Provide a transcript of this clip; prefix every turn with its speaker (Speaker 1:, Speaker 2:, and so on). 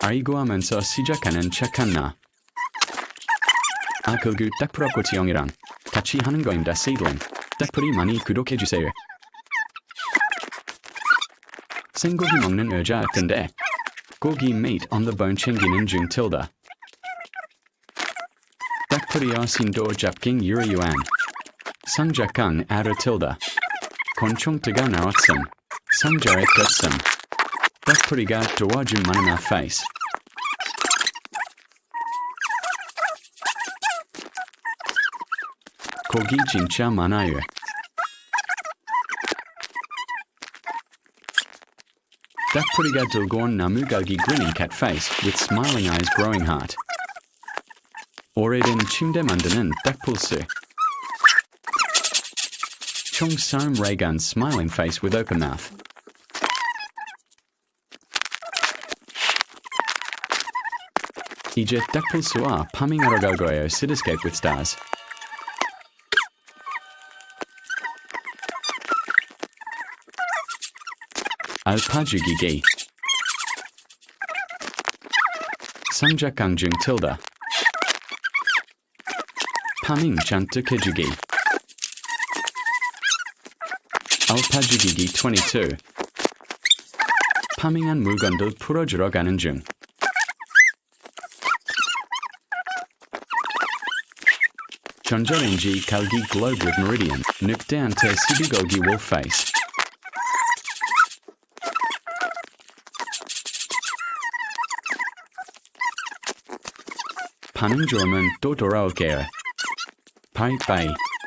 Speaker 1: 아이고 하면서 시작하는 착한 나. 그리고 딱풀아꼬치 형이랑 같이 하는 거입니다. seedling. 딱풀이 많이 구독해주세요. 생고기 먹는 여자 같은데 고기 meat on the bone 챙기는 중 tilda. 딱풀이와 신도 잡긴 유리유한 상작강 아르 tilda. 권총트가 나왔음. 상자에 떴음. 딱풀이가 도와준 마누나 face. 고기 진짜 많아요. 딱풀이가 들고 온 나무갈기 grinning cat face with smiling eyes growing heart. 오래된 침대 만드는 딱풀스. 총 쌀 ray-gun smiling face with open mouth. 이제 딱풀스와 파밍하러 갈 거예요. cityscape with stars. 알파주기기 상작강 중 tilda. 파밍 잔뜩 해주기. 알파주기기 22. 파밍한 물건들 풀어주러 가는 중. 전자레인지 갈기 globe with meridian. 늑대한테 시비걸기 wolf face. 반응 좋으면 또 돌아올게요. 바이바이.